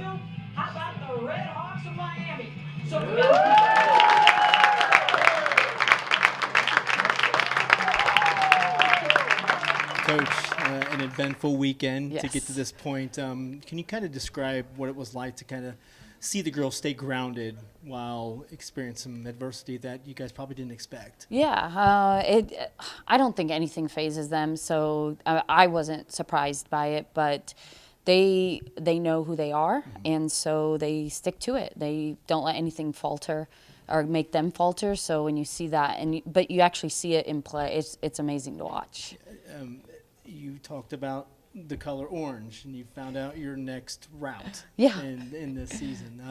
Knoxville? How about the Red Hawks of Miami? So we got Coach, an eventful weekend to get Yes. to this point. Can you kind of describe what it was like to kind of see the girls stay grounded while experiencing some adversity that you guys probably didn't expect? Yeah, I don't think anything phases them, so I wasn't surprised by it. But they know who they are, and so they stick to it. They don't let anything falter or make them falter. So when you see that, but you actually see it in play, it's amazing to watch. You talked about the color orange, and you found out your next route Yeah. in this season.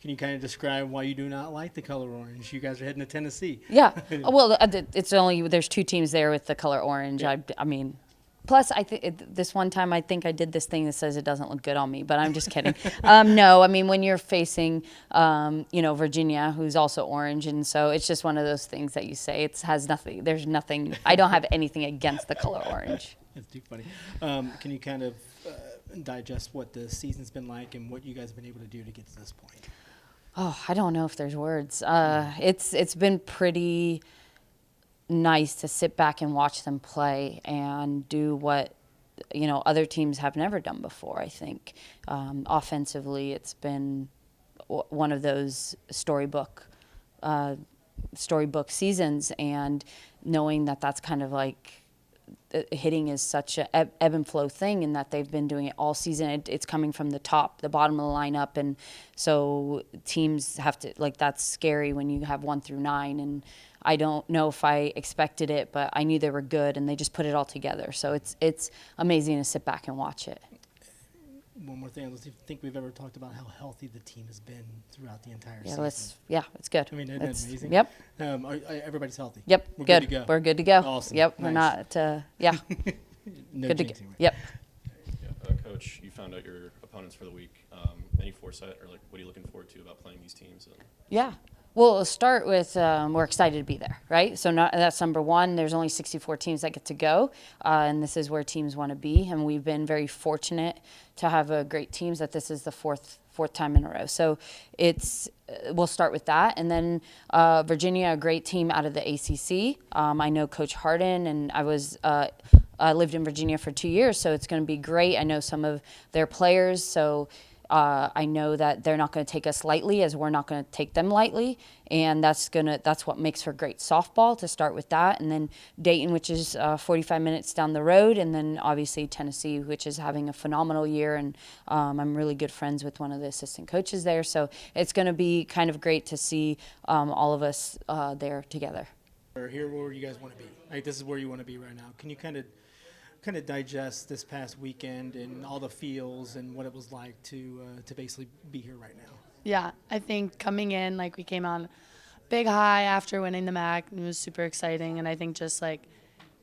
Can you kind of describe why you do not like the color orange? You guys are heading to Tennessee. Yeah. Well, it's only there's 2 teams there with the color orange. Yeah. I mean, plus I think this one time I think I did this thing that says it doesn't look good on me, but I'm just kidding. No, I mean when you're facing, Virginia, who's also orange, and so it's just one of those things that you say it has nothing. There's nothing. I don't have anything against the color orange. That's too funny. Can you kind of digest what the season's been like and what you guys have been able to do to get to this point? Oh, I don't know if there's words. It's been pretty nice to sit back and watch them play and do what other teams have never done before. I think offensively, it's been one of those storybook seasons, and knowing that that's kind of like hitting is such a ebb and flow thing, and that they've been doing it all season. It's coming from the bottom of the lineup, and so teams have to that's scary when you have 1 through 9. And I don't know if I expected it, but I knew they were good, and they just put it all together. So it's amazing to sit back and watch it. One more thing. I don't think we've ever talked about how healthy the team has been throughout the entire Yeah, season. it's good. I mean, isn't that amazing? Yep. Everybody's healthy. Yep. We're good. good to go. We're good to go. Awesome. Yep. Nice. We're not. Yeah. No Good to go. jinxing, right? Yep. Yeah, Coach, you found out your opponents for the week. Any foresight, or what are you looking forward to about playing these teams? Yeah. Well, let's start with we're excited to be there, right? So that's number one. There's only 64 teams that get to go, and this is where teams want to be. And we've been very fortunate to have great teams that this is the fourth time in a row. So we'll start with that. And then Virginia, a great team out of the ACC. I know Coach Harden, and I lived in Virginia for 2 years, so it's going to be great. I know some of their players, so I know that they're not going to take us lightly, as we're not going to take them lightly, and that's what makes for great softball, to start with that. And then Dayton, which is 45 minutes down the road, and then obviously Tennessee, which is having a phenomenal year, and I'm really good friends with one of the assistant coaches there, so it's going to be kind of great to see all of us there together. Or here where you guys want to be. This is where you want to be right now. Can you kind of digest this past weekend and all the feels and what it was like to basically be here right now? Yeah, I think coming in, we came on big high after winning the MAC, and it was super exciting. And I think just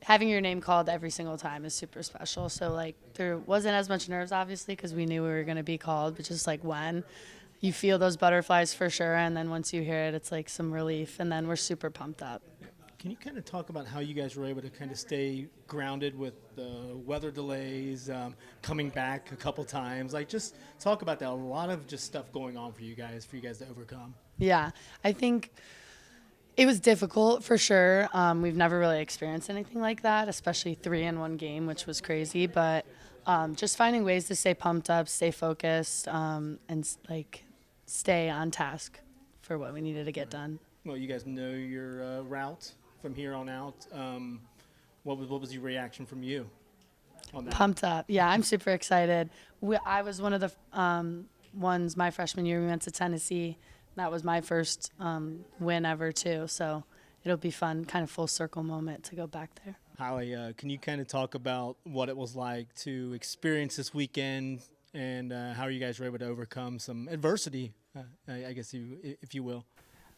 having your name called every single time is super special. So there wasn't as much nerves, obviously, because we knew we were going to be called, but just when you feel those butterflies for sure, and then once you hear it, it's some relief, and then we're super pumped up. Can you kind of talk about how you guys were able to kind of stay grounded with the weather delays, coming back a couple times? Just talk about that. A lot of just stuff going on for you guys to overcome. Yeah, I think it was difficult for sure. We've never really experienced anything like that, especially 3 in one game, which was crazy. But just finding ways to stay pumped up, stay focused, and stay on task for what we needed to get done. Well, you guys know your route from here on out. What was your reaction from you on that? Pumped up. Yeah, I'm super excited. I was one of the ones my freshman year. We went to Tennessee. That was my first win ever, too. So it'll be fun, kind of full circle moment to go back there. Holly, can you kind of talk about what it was like to experience this weekend and how you guys were able to overcome some adversity, I guess, if you will?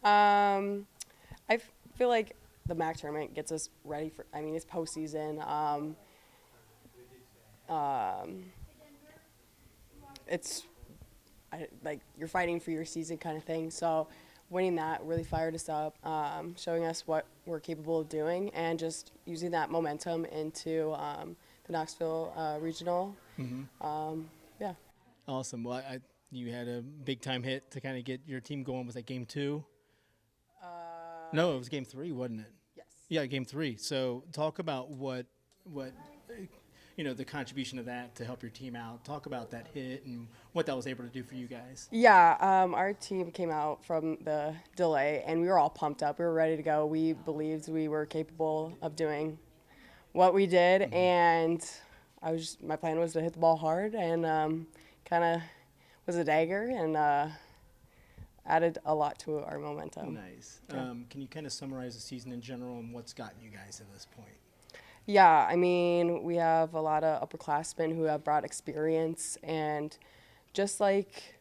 I feel like the MAC tournament gets us ready for, it's postseason. It's you're fighting for your season kind of thing. So winning that really fired us up, showing us what we're capable of doing, and just using that momentum into the Knoxville regional. Mm-hmm. Yeah. Awesome. Well, You had a big time hit to kind of get your team going. Was that game 2? No, it was game 3, wasn't it? Yes. Yeah, game 3. So talk about what the contribution of that to help your team out. Talk about that hit and what that was able to do for you guys. Yeah, our team came out from the delay, and we were all pumped up. We were ready to go. We believed we were capable of doing what we did, and my plan was to hit the ball hard and kind of was a dagger and added a lot to our momentum. Nice. Yeah. Can you kind of summarize the season in general and what's gotten you guys to this point? Yeah, I mean, we have a lot of upperclassmen who have brought experience and just like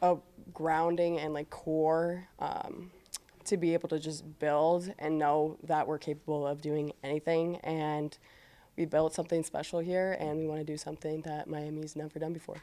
a grounding and like core to be able to just build and know that we're capable of doing anything. And we built something special here, and we want to do something that Miami's never done before.